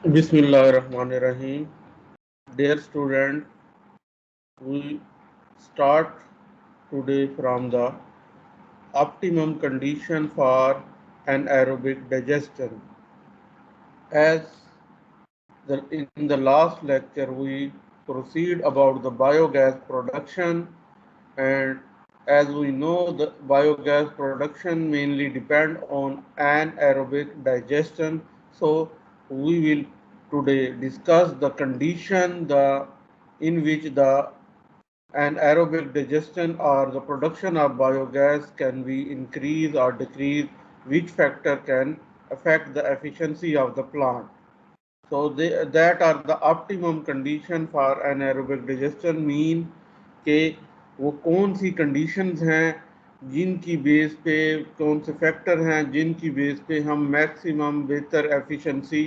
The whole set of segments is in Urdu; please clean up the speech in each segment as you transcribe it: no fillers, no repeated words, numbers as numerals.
Bismillahirrahmanirrahim. Dear student, we start today from the optimum condition for anaerobic digestion. As in the last lecture, we proceed about the biogas production, and as we know, the biogas production mainly depend on anaerobic digestion. So we will today discuss the condition in which the anaerobic digestion or the production of biogas can be increased or decreased, which factor can affect the efficiency of the plant. So that are the optimum condition for anaerobic digestion mean کہ وہ کون سی conditions ہیں جن کی بیس پہ کون سے فیکٹر ہیں جن کی بیس پہ ہم میکسیمم بہتر ایفیشنسی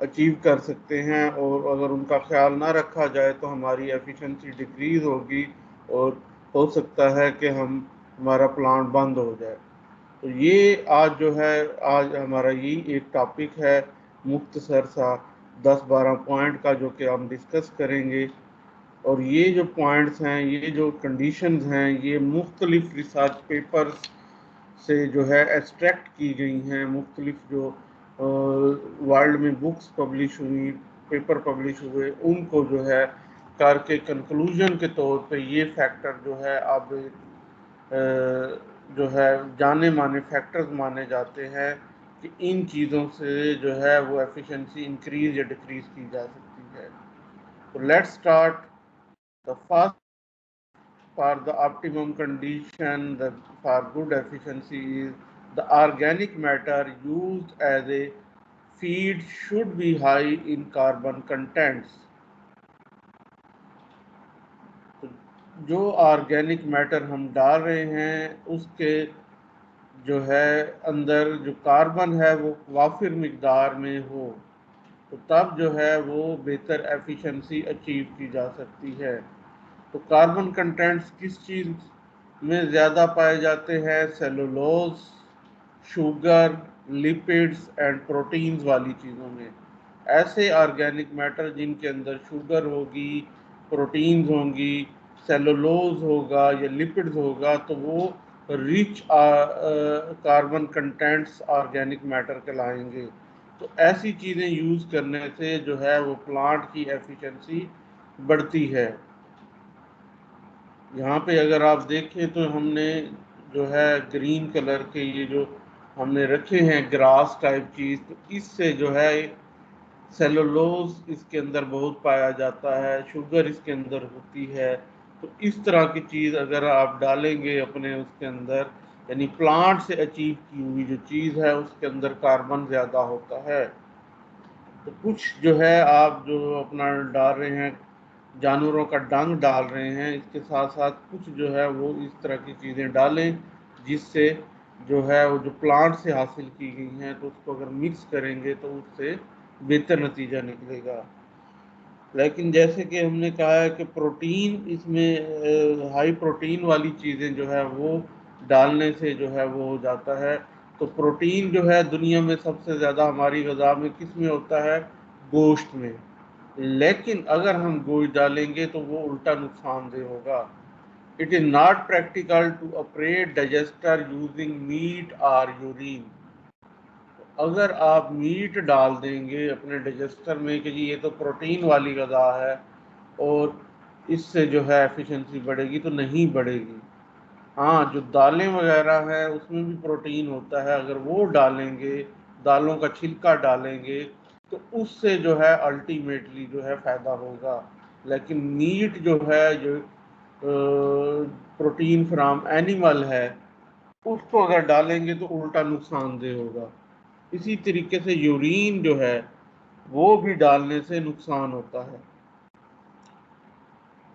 اچیو کر سکتے ہیں، اور اگر ان کا خیال نہ رکھا جائے تو ہماری ایفیشنسی ڈکریز ہوگی اور ہو سکتا ہے کہ ہمارا پلانٹ بند ہو جائے۔ تو یہ آج جو ہے آج ہمارا یہ ایک ٹاپک ہے مختصر سا 10-12 پوائنٹ کا جو کہ ہم ڈسکس کریں گے، اور یہ جو پوائنٹس ہیں، یہ جو کنڈیشنز ہیں، یہ مختلف ریسرچ پیپرز سے جو ہے ایکسٹریکٹ کی گئی ہیں، مختلف جو ورلڈ میں بکس پبلش ہوئی، پیپر پبلش ہوئے، ان کو جو ہے کر کے کنکلوژن کے طور پہ یہ فیکٹر جو ہے اب جو ہے جانے مانے فیکٹرز مانے جاتے ہیں کہ ان چیزوں سے جو ہے وہ ایفیشنسی انکریز یا ڈکریز کی جا سکتی ہے۔ تو let's start the first for the optimum condition for good efficiency is the organic matter used as a feed should be high in carbon contents. جو آرگینک میٹر ہم ڈال رہے ہیں اس کے جو ہے اندر جو کاربن ہے وہ وافر مقدار میں ہو، تو تب جو ہے وہ بہتر ایفیشنسی اچیو کی جا سکتی ہے۔ تو کاربن کنٹینٹس کس چیز میں زیادہ پائے جاتے ہیں؟ Cellulose, sugar, lipids and proteins والی چیزوں میں۔ ایسے آرگینک میٹر جن کے اندر شوگر ہوگی، پروٹینز ہوں گی، سیلولوز ہوگا یا لپڈز ہوگا، تو وہ rich carbon contents organic matter کہلائیں گے۔ تو ایسی چیزیں یوز کرنے سے جو ہے وہ پلانٹ کی ایفیشنسی بڑھتی ہے۔ یہاں پہ اگر آپ دیکھیں تو ہم نے جو ہے گرین کلر کے یہ جو ہم نے رکھے ہیں گراس ٹائپ چیز، تو اس سے جو ہے سیلولوز اس کے اندر بہت پایا جاتا ہے، شوگر اس کے اندر ہوتی ہے۔ تو اس طرح کی چیز اگر آپ ڈالیں گے اپنے اس کے اندر، یعنی پلانٹ سے اچیو کی ہوئی جو چیز ہے اس کے اندر کاربن زیادہ ہوتا ہے۔ تو کچھ جو ہے آپ جو اپنا ڈال رہے ہیں، جانوروں کا ڈنگ ڈال رہے ہیں، اس کے ساتھ ساتھ کچھ جو ہے وہ اس طرح کی چیزیں ڈالیں جس سے جو ہے وہ جو پلانٹ سے حاصل کی گئی ہیں، تو اس کو اگر مکس کریں گے تو اس سے بہتر نتیجہ نکلے گا۔ لیکن جیسے کہ ہم نے کہا ہے کہ پروٹین اس میں ہائی پروٹین والی چیزیں جو ہے وہ ڈالنے سے جو ہے وہ ہو جاتا ہے۔ تو پروٹین جو ہے دنیا میں سب سے زیادہ ہماری غذا میں کس میں ہوتا ہے؟ گوشت میں۔ لیکن اگر ہم گوشت ڈالیں گے تو وہ الٹا نقصان دہ ہوگا۔ It is not practical to operate digester using meat or urine. اگر آپ میٹ ڈال دیں گے اپنے ڈائجسٹر میں کہ جی یہ تو پروٹین والی غذا ہے اور اس سے جو ہے ایفیشنسی بڑھے گی، تو نہیں بڑھے گی۔ ہاں، جو دالیں وغیرہ ہیں اس میں بھی پروٹین ہوتا ہے، اگر وہ ڈالیں گے، دالوں کا چھلکا ڈالیں گے تو اس سے جو ہے الٹیمیٹلی جو ہے فائدہ ہوگا۔ لیکن میٹ جو ہے جو پروٹین فرام اینیمل ہے، اس کو اگر ڈالیں گے تو الٹا نقصان دہ ہوگا۔ اسی طریقے سے یورین جو ہے وہ بھی ڈالنے سے نقصان ہوتا ہے۔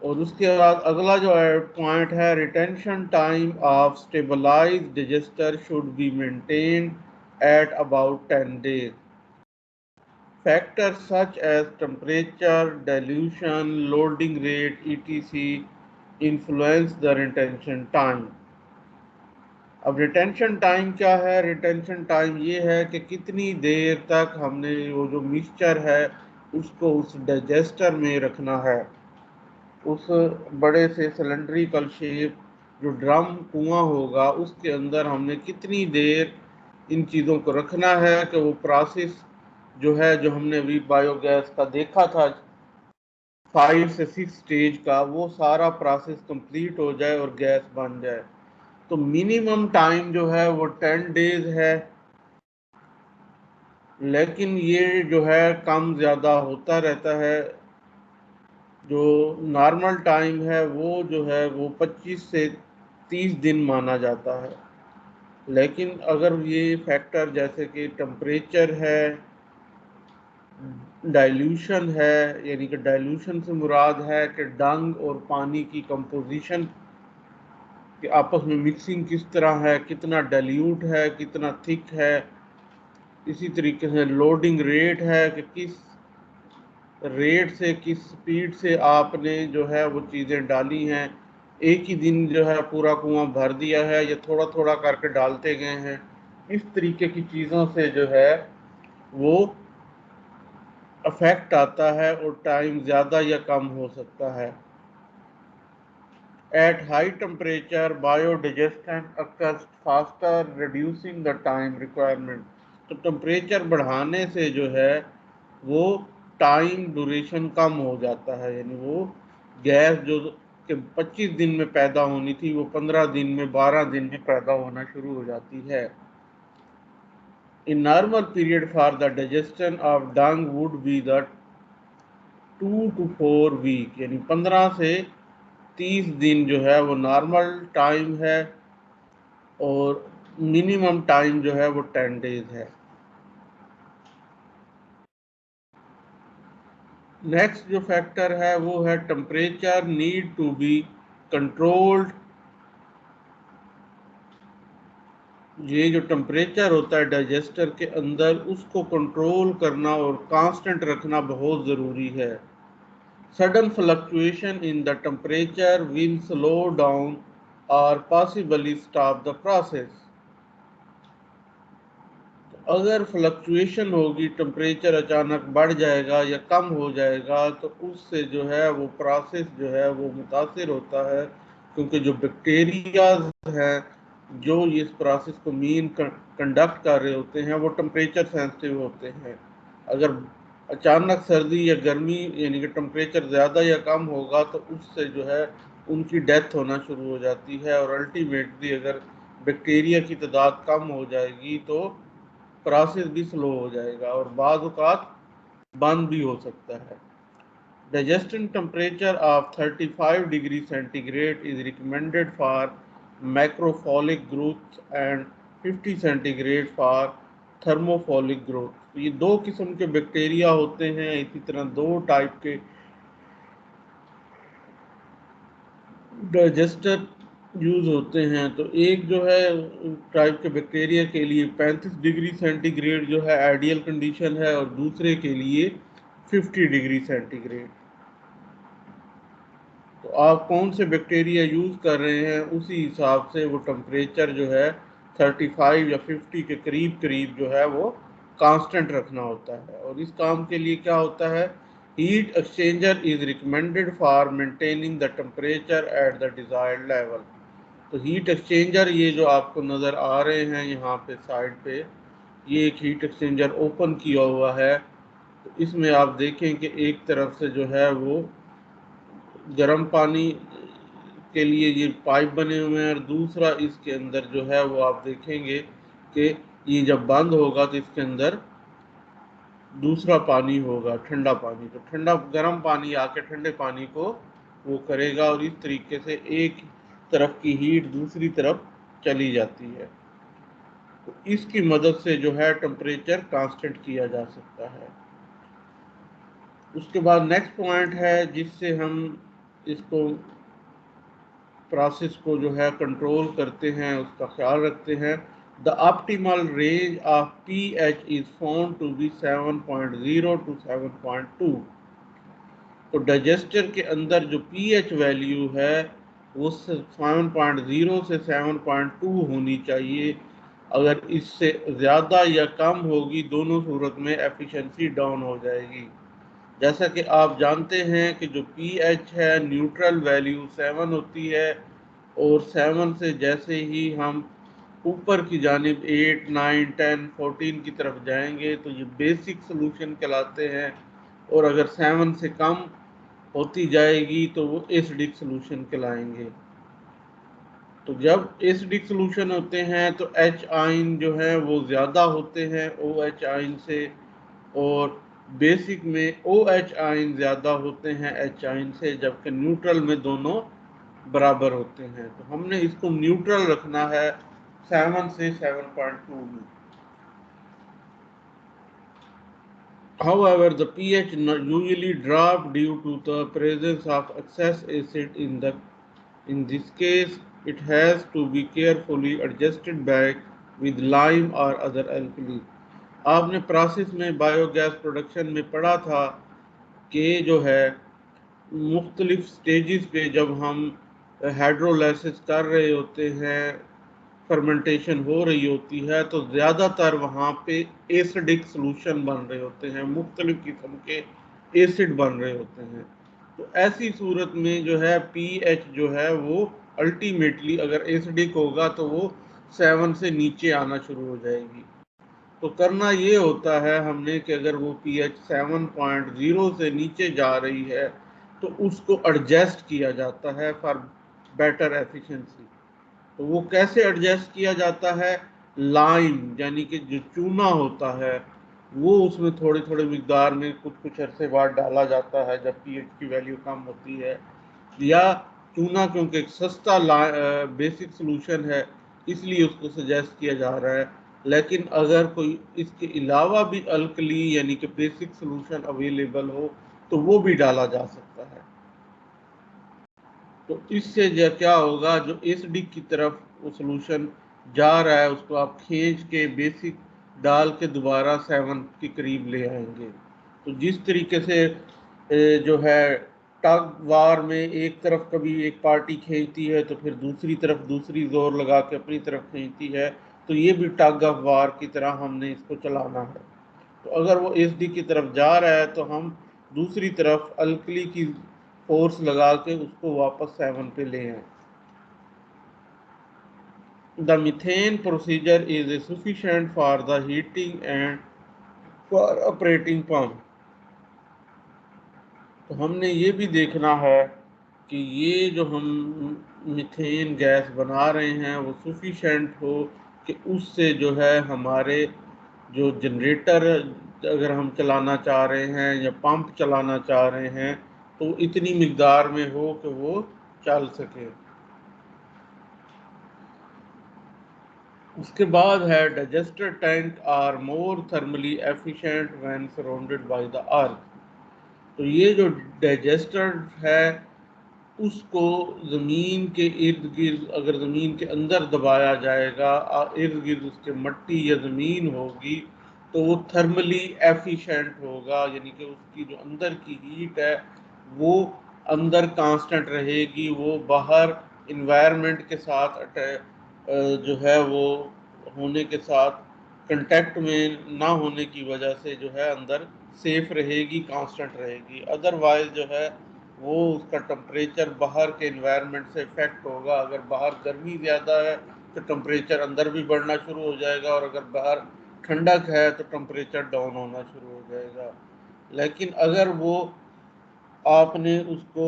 اور اس کے بعد اگلا جو پوائنٹ ہے، retention time of stabilize digester should be maintained at about 10 days. Factors such as temperature, dilution, loading rate, etc. influence the retention time. اب ریٹینشن ٹائم کیا ہے؟ ریٹینشن ٹائم یہ ہے کہ کتنی دیر تک ہم نے وہ جو مکسچر ہے اس کو اس ڈائجسٹر میں رکھنا ہے، اس بڑے سے سلنڈریکل شیپ جو ڈرم کنواں ہوگا اس کے اندر ہم نے کتنی دیر ان چیزوں کو رکھنا ہے کہ وہ پروسیس جو ہے، جو ہم نے ابھی بایو گیس کا دیکھا تھا 5 سے 6 سٹیج کا، وہ سارا پروسیس کمپلیٹ ہو جائے اور گیس بن جائے۔ تو منیمم ٹائم جو ہے وہ 10 ڈیز ہے، لیکن یہ جو ہے کم زیادہ ہوتا رہتا ہے۔ جو نارمل ٹائم ہے وہ جو ہے وہ 25 سے 30 دن مانا جاتا ہے، لیکن اگر یہ فیکٹر جیسے کہ ٹمپریچر ہے، ڈائلیوشن ہے، یعنی کہ ڈائلیوشن سے مراد ہے کہ ڈنگ اور پانی کی کمپوزیشن کہ آپس میں مکسنگ کس طرح ہے، کتنا ڈائلیوٹ ہے، کتنا تھک ہے، اسی طریقے سے لوڈنگ ریٹ ہے کہ کس ریٹ سے، کس سپیڈ سے آپ نے جو ہے وہ چیزیں ڈالی ہیں، ایک ہی دن جو ہے پورا کنواں بھر دیا ہے یا تھوڑا تھوڑا کر کے ڈالتے گئے ہیں، اس طریقے کی چیزوں سے جو ہے وہ افیکٹ آتا ہے اور ٹائم زیادہ یا کم ہو سکتا ہے۔ At high temperature, biodigestion occurs faster, reducing the time requirement. تو ٹمپریچر بڑھانے سے جو ہے وہ ٹائم ڈوریشن کم ہو جاتا ہے، یعنی وہ گیس جو کہ 25 دن میں پیدا ہونی تھی وہ 15 دن میں، 12 دن میں پیدا ہونا شروع ہو جاتی ہے۔ A normal period for the digestion of dung would be the 2 to 4 week، یعنی 15 سے 30 دن جو ہے وہ نارمل ٹائم ہے، اور منیمم ٹائم جو ہے وہ 10 ڈیز ہے۔ نیکسٹ جو فیکٹر ہے وہ ہے temperature need to be controlled. یہ جو ٹمپریچر ہوتا ہے ڈائجسٹر کے اندر اس کو کنٹرول کرنا اور کانسٹنٹ رکھنا بہت ضروری ہے۔ Sudden fluctuation in the temperature will slow down or possibly stop the process۔ اگر فلکچویشن ہوگی، ٹمپریچر اچانک بڑھ جائے گا یا کم ہو جائے گا تو اس سے جو ہے وہ پروسیس جو ہے وہ متاثر ہوتا ہے، کیونکہ جو بیکٹیریاز ہیں جو اس پروسیس کو مین کنڈکٹ کر رہے ہوتے ہیں وہ ٹمپریچر سینسٹیو ہوتے ہیں۔ اگر اچانک سردی یا گرمی یعنی کہ ٹمپریچر زیادہ یا کم ہوگا تو اس سے جو ہے ان کی ڈیتھ ہونا شروع ہو جاتی ہے، اور الٹیمیٹلی اگر بیکٹیریا کی تعداد کم ہو جائے گی تو پروسیس بھی سلو ہو جائے گا اور بعض اوقات بند بھی ہو سکتا ہے۔ Digestion temperature of 35 degree centigrade is recommended for macropholic growth and 50 centigrade for thermophilic growth۔ یہ دو قسم کے بیکٹیریا ہوتے ہیں، اسی طرح دو ٹائپ کے ڈائجسٹر یوز ہوتے ہیں۔ تو ایک جو ہے ٹائپ کے بیکٹیریا کے لیے 35 ڈگری سینٹی گریڈ جو ہے آئیڈیل کنڈیشن ہے، اور دوسرے کے لیے 50 ڈگری سینٹی گریڈ۔ تو آپ کون سے بیکٹیریا یوز کر رہے ہیں اسی حساب سے وہ ٹمپریچر جو ہے 35 یا 50 کے قریب قریب جو ہے وہ کانسٹنٹ رکھنا ہوتا ہے۔ اور اس کام کے لیے کیا ہوتا ہے؟ Heat exchanger is recommended for maintaining the temperature at the desired level. تو ہیٹ ایکسچینجر یہ جو آپ کو نظر آ رہے ہیں یہاں پہ سائڈ پہ، یہ ایک ہیٹ ایکسچینجر اوپن کیا ہوا ہے۔ تو اس میں آپ دیکھیں کہ ایک طرف سے جو ہے وہ گرم پانی کے لیے یہ پائپ بنے ہوئے ہیں، اور دوسرا اس کے اندر جو ہے وہ آپ دیکھیں گے کہ یہ جب بند ہوگا تو اس کے اندر دوسرا پانی ہوگا، ٹھنڈا پانی۔ تو ٹھنڈا گرم پانی آ کے ٹھنڈے پانی کو وہ کرے گا، اور اس طریقے سے ایک طرف کی ہیٹ دوسری طرف چلی جاتی ہے۔ تو اس کی مدد سے جو ہے ٹمپریچر کانسٹنٹ کیا جا سکتا ہے۔ اس کے بعد نیکسٹ پوائنٹ ہے جس سے ہم اس کو پروسیس کو جو ہے کنٹرول کرتے ہیں، اس کا خیال رکھتے ہیں۔ The optimal range of pH is found to be 7.0 to 7.2۔ تو ڈائجسٹر کے اندر جو پی ایچ ویلیو ہے وہ 7.0 سے 7.2 ہونی چاہیے. اگر اس سے زیادہ یا کم ہوگی دونوں صورت میں ایفیشنسی ڈاؤن ہو جائے گی. جیسا کہ آپ جانتے ہیں کہ جو پی ایچ ہے نیوٹرل ویلیو 7 ہوتی ہے، اور 7 سے جیسے ہی ہم اوپر کی جانب 8 9 10 14 کی طرف جائیں گے تو یہ بیسک سلوشن کہلاتے ہیں، اور اگر 7 سے کم ہوتی جائے گی تو وہ ایسڈک سلوشن کہلائیں گے. تو جب ایسڈک سلوشن ہوتے ہیں تو ایچ آئن جو ہے وہ زیادہ ہوتے ہیں او ایچ آئن سے، اور بیسک میں او ایچ آئن زیادہ ہوتے ہیں ایچ آئن سے، جبکہ نیوٹرل میں دونوں برابر ہوتے ہیں. تو ہم نے اس کو نیوٹرل رکھنا ہے 7 سے 7.2 میں. However, the pH usually drop due to the presence of excess acid in this case, it has to be carefully adjusted back with lime or other alkali. آپ نے پروسیس میں بایو گیس پروڈکشن میں پڑھا تھا کہ جو ہے مختلف سٹیجز پہ جب ہم ہائیڈرولیسس کر رہے ہوتے ہیں، فرمنٹیشن ہو رہی ہوتی ہے، تو زیادہ تر وہاں پہ ایسڈک سلوشن بن رہے ہوتے ہیں، مختلف قسم کے ایسڈ بن رہے ہوتے ہیں. تو ایسی صورت میں جو ہے پی ایچ جو ہے وہ الٹیمیٹلی اگر ایسڈک ہوگا تو وہ 7 سے نیچے آنا شروع ہو جائے گی. تو کرنا یہ ہوتا ہے ہم نے کہ اگر وہ پی ایچ 7.0 سے نیچے جا رہی ہے تو اس کو ایڈجسٹ کیا جاتا ہے فار بیٹر ایفیشنسی. تو وہ کیسے ایڈجسٹ کیا جاتا ہے؟ لائم یعنی کہ جو چونا ہوتا ہے وہ اس میں تھوڑے تھوڑے مقدار میں کچھ عرصے بعد ڈالا جاتا ہے جب پی ایچ کی ویلیو کم ہوتی ہے. یا چونا کیونکہ ایک سستا بیسک سلوشن ہے اس لیے اس کو سجیسٹ کیا جا رہا ہے، لیکن اگر کوئی اس کے علاوہ بھی الکلی یعنی کہ بیسک سلوشن اویلیبل ہو تو وہ بھی ڈالا جا سکتا ہے. تو اس سے کیا ہوگا، جو ایس ڈی کی طرف وہ سلوشن جا رہا ہے اس کو آپ کھینچ کے بیسک ڈال کے دوبارہ 7 کے قریب لے آئیں گے. تو جس طریقے سے جو ہے ٹگ وار میں ایک طرف کبھی ایک پارٹی کھینچتی ہے تو پھر دوسری طرف دوسری زور لگا کے اپنی طرف کھینچتی ہے، تو یہ بھی ٹگ آف وار کی طرح ہم نے اس کو چلانا ہے. تو اگر وہ ایس ڈی کی طرف جا رہا ہے تو ہم دوسری طرف الکلی کی فورس لگا کے اس کو واپس 7 پہ لے آئیں. The methane procedure is sufficient for the heating and for operating pump. تو ہم نے یہ بھی دیکھنا ہے کہ یہ جو ہم میتھین گیس بنا رہے ہیں وہ سفیشینٹ ہو کہ اس سے جو ہے ہمارے جو جنریٹر اگر ہم چلانا چاہ رہے ہیں یا پمپ چلانا چاہ رہے ہیں تو اتنی مقدار میں ہو کہ وہ چل سکے. اس کے بعد ہے digester tank are more thermally efficient when surrounded by the earth. تو یہ جو ڈائجسٹر ہے اس کو زمین کے ارد گرد اگر زمین کے اندر دبایا جائے گا، ارد گرد اس کے مٹی یا زمین ہوگی تو وہ تھرملی ایفیشینٹ ہوگا، یعنی کہ اس کی جو اندر کی ہیٹ ہے وہ اندر کانسٹنٹ رہے گی، وہ باہر انوائرمنٹ کے ساتھ جو ہے وہ ہونے کے ساتھ کنٹیکٹ میں نہ ہونے کی وجہ سے جو ہے اندر سیف رہے گی، کانسٹنٹ رہے گی. ادروائز جو ہے وہ اس کا ٹمپریچر باہر کے انوائرمنٹ سے افیکٹ ہوگا. اگر باہر گرمی زیادہ ہے تو ٹمپریچر اندر بھی بڑھنا شروع ہو جائے گا، اور اگر باہر ٹھنڈک ہے تو ٹمپریچر ڈاؤن ہونا شروع ہو جائے گا. لیکن اگر وہ آپ نے اس کو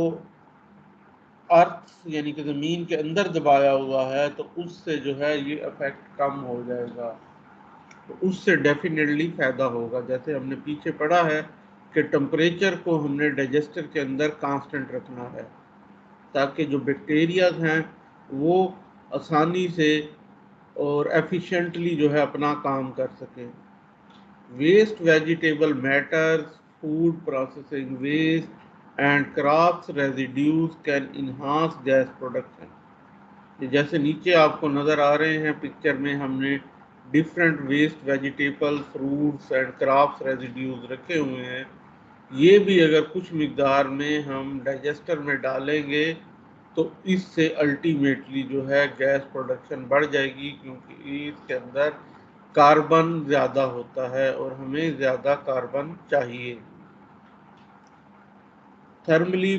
ارتھ یعنی کہ زمین کے اندر دبایا ہوا ہے تو اس سے جو ہے یہ افیکٹ کم ہو جائے گا، تو اس سے ڈیفینیٹلی فائدہ ہوگا. جیسے ہم نے پیچھے پڑھا ہے کہ ٹمپریچر کو ہم نے ڈائجسٹر کے اندر کانسٹنٹ رکھنا ہے تاکہ جو بیکٹیریاز ہیں وہ آسانی سے اور ایفیشینٹلی جو ہے اپنا کام کر سکیں. Waste vegetable matters, food processing waste and crops residues can enhance gas production. جیسے نیچے آپ کو نظر آ رہے ہیں پکچر میں ہم نے different waste vegetable fruits and crops residues رکھے ہوئے ہیں. یہ بھی اگر کچھ مقدار میں ہم ڈائجسٹر میں ڈالیں گے تو اس سے الٹیمیٹلی جو ہے گیس پروڈکشن بڑھ جائے گی، کیونکہ اس کے اندر کاربن زیادہ ہوتا ہے اور ہمیں زیادہ کاربن چاہیے تھرملی.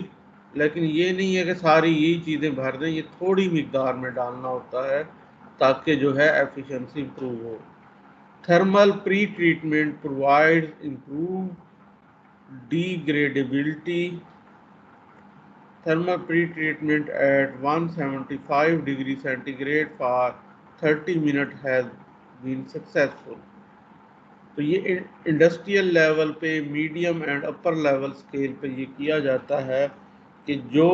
لیکن یہ نہیں ہے کہ ساری یہی چیزیں بھر دیں، یہ تھوڑی مقدار میں ڈالنا ہوتا ہے تاکہ جو ہے ایفیشنسی امپروو ہو. Thermal pretreatment provides improve degradability. Thermal pre-treatment at 175 degree centigrade for 30 minutes has been successful. تو یہ انڈسٹریل لیول پہ، medium and upper level scale پہ یہ کیا جاتا ہے کہ جو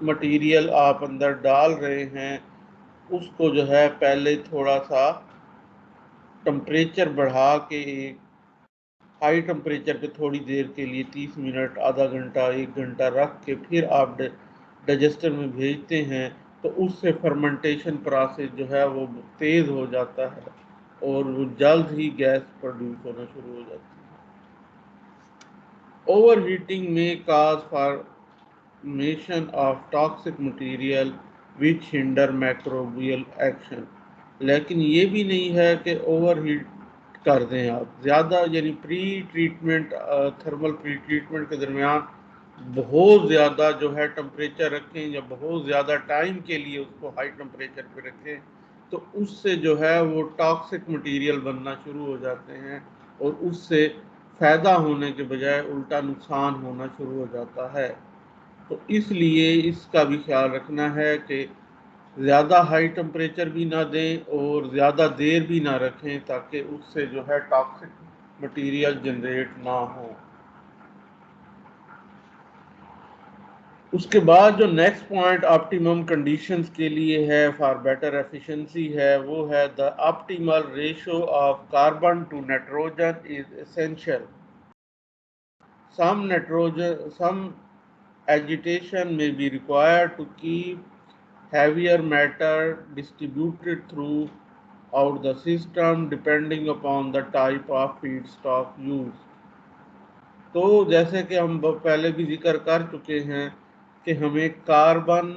مٹیریل آپ اندر ڈال رہے ہیں اس کو جو ہے پہلے تھوڑا سا ٹمپریچر بڑھا کے ایک ہائی ٹمپریچر پہ تھوڑی دیر کے لیے 30 منٹ، آدھا گھنٹہ، 1 گھنٹہ رکھ کے پھر آپ ڈائجسٹر میں بھیجتے ہیں تو اس سے فرمنٹیشن پروسیس جو ہے وہ تیز ہو جاتا ہے اور وہ جلد ہی گیس پروڈیوس ہونا شروع ہو جاتی ہے. اوور ہیٹنگ میں cause formation of toxic material which hinder microbial action. لیکن یہ بھی نہیں ہے کہ اوور ہیٹ کر دیں آپ زیادہ، یعنی پری ٹریٹمنٹ، تھرمل پری ٹریٹمنٹ کے درمیان بہت زیادہ جو ہے ٹمپریچر رکھیں یا بہت زیادہ ٹائم کے لیے اس کو ہائی ٹمپریچر پہ رکھیں تو اس سے جو ہے وہ ٹاکسک مٹیریل بننا شروع ہو جاتے ہیں اور اس سے فائدہ ہونے کے بجائے الٹا نقصان ہونا شروع ہو جاتا ہے. تو اس لیے اس کا بھی خیال رکھنا ہے کہ زیادہ ہائی ٹمپریچر بھی نہ دیں اور زیادہ دیر بھی نہ رکھیں تاکہ اس سے جو ہے ٹاکسک مٹیریل جنریٹ نہ ہو. اس کے بعد جو نیکسٹ پوائنٹ آپٹیمم کنڈیشنز کے لیے ہے فار بیٹر ایفیشنسی ہے وہ ہے the optimal ratio of carbon to nitrogen is essential. Some agitation may be required to keep heavier matter distributed throughout the system depending upon the type of feedstock used. تو جیسے کہ ہم پہلے بھی ذکر کر چکے ہیں کہ ہمیں کاربن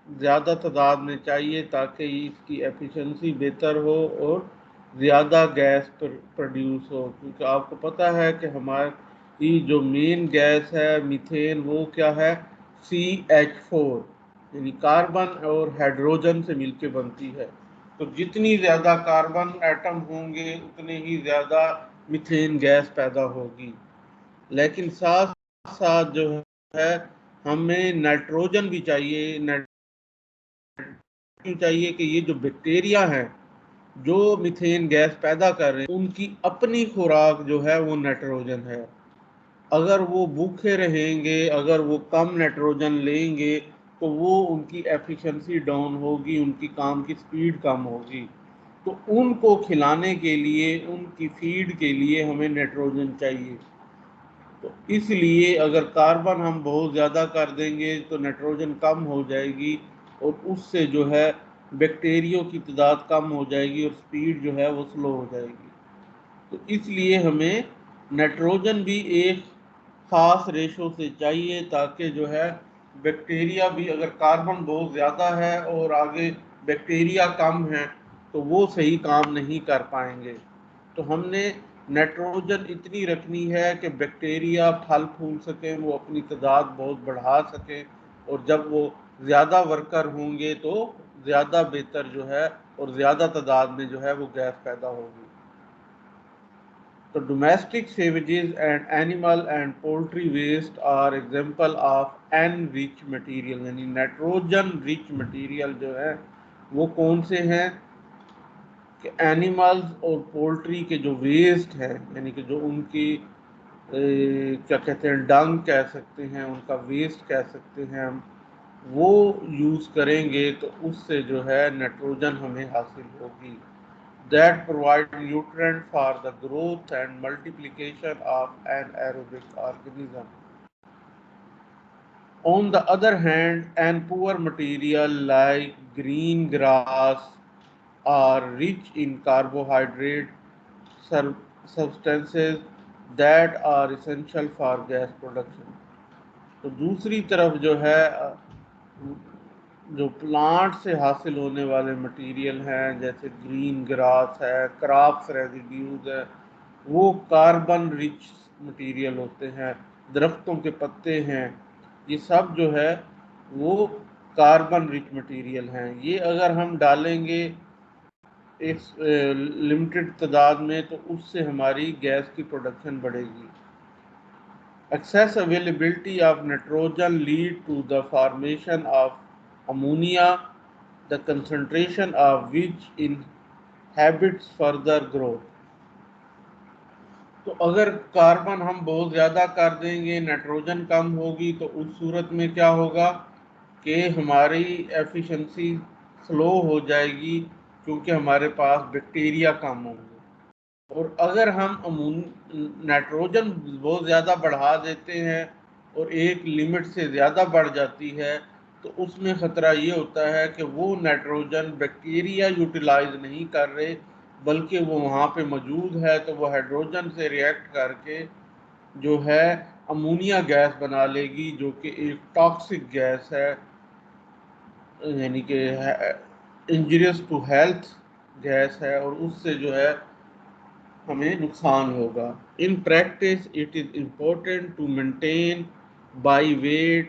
زیادہ تعداد میں چاہیے تاکہ اس کی ایفیشنسی بہتر ہو اور زیادہ گیس پروڈیوس ہو، کیونکہ آپ کو پتہ ہے کہ ہماری جو مین گیس ہے میتھین وہ کیا ہے CH4، یعنی کاربن اور ہائیڈروجن سے مل کے بنتی ہے. تو جتنی زیادہ کاربن ایٹم ہوں گے اتنے ہی زیادہ میتھین گیس پیدا ہوگی. لیکن ساتھ ساتھ جو ہے ہمیں نائٹروجن بھی چاہیے چاہیے کہ یہ جو بیکٹیریا ہیں جو میتھین گیس پیدا کر رہے ہیں ان کی اپنی خوراک جو ہے وہ نائٹروجن ہے. اگر وہ بھوکے رہیں گے، اگر وہ کم نائٹروجن لیں گے تو وہ ان کی ایفیشنسی ڈاؤن ہوگی، ان کی کام کی سپیڈ کم ہوگی. تو ان کو کھلانے کے لیے، ان کی فیڈ کے لیے ہمیں نائٹروجن چاہیے. تو اس لیے اگر کاربن ہم بہت زیادہ کر دیں گے تو نائٹروجن کم ہو جائے گی اور اس سے جو ہے بیکٹیریوں کی تعداد کم ہو جائے گی اور سپیڈ جو ہے وہ سلو ہو جائے گی. تو اس لیے ہمیں نائٹروجن بھی ایک خاص ریشو سے چاہیے تاکہ جو ہے بیکٹیریا بھی، اگر کاربن بہت زیادہ ہے اور آگے بیکٹیریا کم ہے تو وہ صحیح کام نہیں کر پائیں گے. تو ہم نے نائٹروجن اتنی رکھنی ہے کہ بیکٹیریا پھل پھول سکیں، وہ اپنی تعداد بہت بڑھا سکیں اور جب وہ زیادہ ورکر ہوں گے تو زیادہ بہتر جو ہے اور زیادہ تعداد میں جو ہے وہ گیس پیدا ہوگی. تو domestic sewages and animal and poultry waste are example of an rich material, یعنی نائٹروجن ریچ مٹیریل جو ہے وہ کون سے ہیں کہ اینیملز اور پولٹری کے جو ویسٹ ہیں، یعنی کہ جو ان کی کیا کہتے ہیں ڈنگ کہہ سکتے ہیں، ان کا ویسٹ کہہ سکتے ہیں ہم، وہ یوز کریں گے تو اس سے جو ہے نائٹروجن ہمیں حاصل ہوگی. that provide nutrient for the growth and multiplication of an aerobic organism. On the other hand, an poor material like green grass are rich in carbohydrate substances that are essential for gas production. تو دوسری طرف جو ہے جو پلانٹ سے حاصل ہونے والے مٹیریل ہیں جیسے گرین گراس ہے، کراپس ریزیڈیوز ہے، وہ کاربن رچ مٹیریل ہوتے ہیں. درختوں کے پتے ہیں، یہ سب جو ہے وہ کاربن رچ مٹیریل ہیں. یہ اگر ہم ڈالیں گے ایک لمیٹڈ تعداد میں تو اس سے ہماری گیس کی پروڈکشن بڑھے گی. Excess availability of nitrogen lead to the formation of ammonia, the concentration of which inhibits further growth. تو اگر کاربن ہم بہت زیادہ کر دیں گے، نائٹروجن کم ہوگی، تو اس صورت میں کیا ہوگا کہ ہماری ایفیشنسی سلو ہو جائے گی کیونکہ ہمارے پاس بیکٹیریا کم ہوں گے. اور اگر ہم نائٹروجن بہت زیادہ بڑھا دیتے ہیں اور ایک لمٹ سے زیادہ بڑھ جاتی ہے تو اس میں خطرہ یہ ہوتا ہے کہ وہ نائٹروجن بیکٹیریا یوٹیلائز نہیں کر رہے بلکہ وہ وہاں پہ موجود ہے تو وہ ہائیڈروجن سے ریئیکٹ کر کے جو ہے امونیا گیس بنا لے گی، جو کہ ایک ٹاکسک گیس ہے، یعنی کہ انجریس ٹو ہیلتھ گیس ہے، اور اس سے جو ہے ہمیں نقصان ہوگا. In practice, it is important to maintain by weight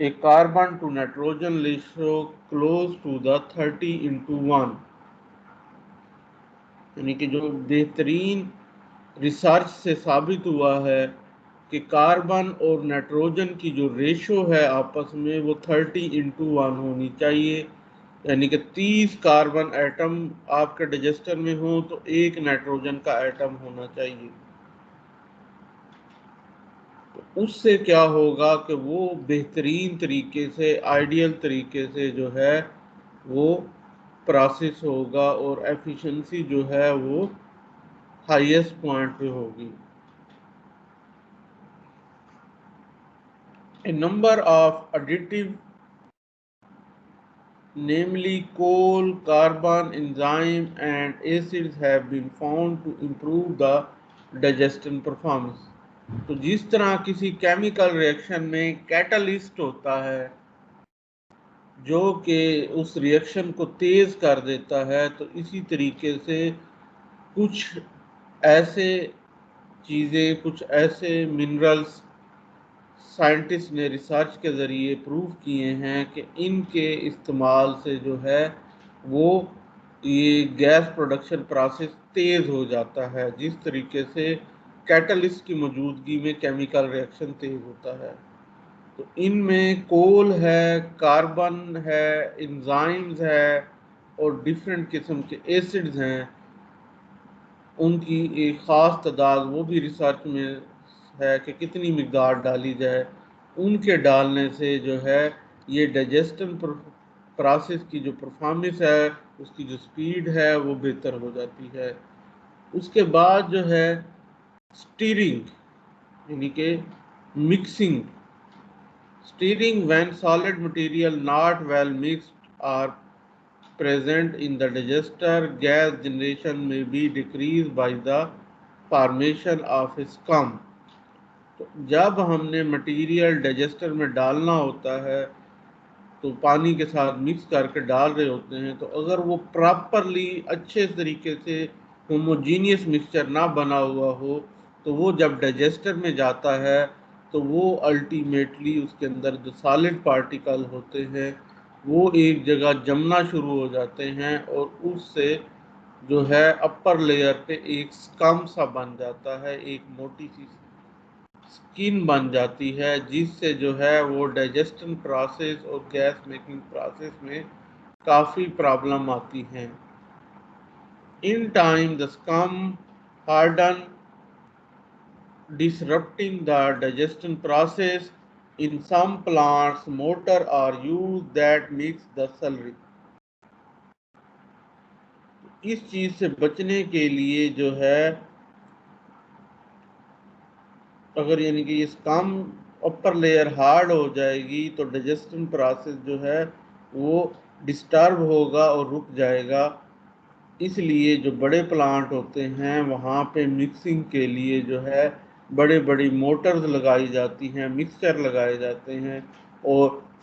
a carbon to nitrogen ratio close to the 30:1. یعنی کہ جو بہترین ریسرچ سے ثابت ہوا ہے کہ کاربن اور نائٹروجن کی جو ریشو ہے آپس میں وہ 30:1 ہونی چاہیے. یعنی کہ 30 کاربن ایٹم آپ کے ڈائجسٹر میں ہوں تو ایک نائٹروجن کا ایٹم ہونا چاہیے. تو اس سے کیا ہوگا کہ وہ بہترین طریقے سے، آئیڈیل طریقے سے جو ہے وہ پروسیس ہوگا اور ایفیشنسی جو ہے وہ ہائیسٹ پوائنٹ پہ ہوگی. A number of additive, namely coal, carbon, enzyme and acids have been found to improve the digestion performance. تو جس طرح کسی کیمیکل ریئیکشن میں کیٹالسٹ ہوتا ہے جو کہ اس ریئیکشن کو تیز کر دیتا ہے، تو اسی طریقے سے کچھ ایسے چیزیں، کچھ ایسے منرلز سائنٹسٹ نے ریسرچ کے ذریعے پروف کیے ہیں کہ ان کے استعمال سے جو ہے وہ یہ گیس پروڈکشن پروسیس تیز ہو جاتا ہے، جس طریقے سے کیٹلسٹ کی موجودگی میں کیمیکل ریئیکشن تیز ہوتا ہے. تو ان میں کول ہے، کاربن ہے، انزائمز ہے اور ڈیفرنٹ قسم کے ایسڈز ہیں. ان کی ایک خاص تعداد وہ بھی ریسرچ میں ہے کہ کتنی مقدار ڈالی جائے. ان کے ڈالنے سے جو ہے یہ ڈائجسٹن پروسیس کی جو پرفارمنس ہے، اس کی جو سپیڈ ہے وہ بہتر ہو جاتی ہے. اس کے بعد جو ہے سٹیرنگ یعنی کہ mixing. Stirring when solid material not well mixed are present in the digester, gas generation may be decreased by the formation of a scum. تو جب ہم نے مٹیریل ڈائجسٹر میں ڈالنا ہوتا ہے تو پانی کے ساتھ مکس کر کے ڈال رہے ہوتے ہیں، تو اگر وہ پراپرلی اچھے طریقے سے ہوموجینیس مکسچر نہ بنا ہوا ہو تو وہ جب ڈائجسٹر میں جاتا ہے تو وہ الٹیمیٹلی اس کے اندر جو سالڈ پارٹیکل ہوتے ہیں وہ ایک جگہ جمنا شروع ہو جاتے ہیں اور اس سے جو ہے اپر لیئر پہ ایک سکم سا بن جاتا ہے، ایک موٹی سی سکن بن جاتی ہے، جس سے جو ہے وہ ڈائجسٹن پروسیس اور گیس میکنگ پروسیس میں کافی پرابلم آتی ہیں. In time the scum harden, disrupting the digestion process. In some plants mortar are used that mix the slurry. اس چیز سے بچنے کے لیے جو ہے اگر یعنی کہ اس کام اپر لیئر ہارڈ ہو جائے گی تو ڈائجسٹن پروسیس جو ہے وہ ڈسٹرب ہوگا اور رک جائے گا. اس لیے جو بڑے پلانٹ ہوتے ہیں وہاں پہ مکسنگ کے لیے جو ہے بڑے بڑی موٹرز لگائی جاتی ہیں، مکسچر لگائے جاتے ہیں اور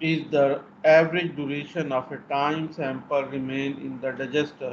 is the average duration of a time sample remain in the digester।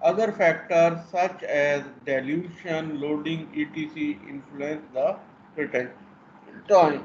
Other factors such as dilution, loading, etc. influence the retention time।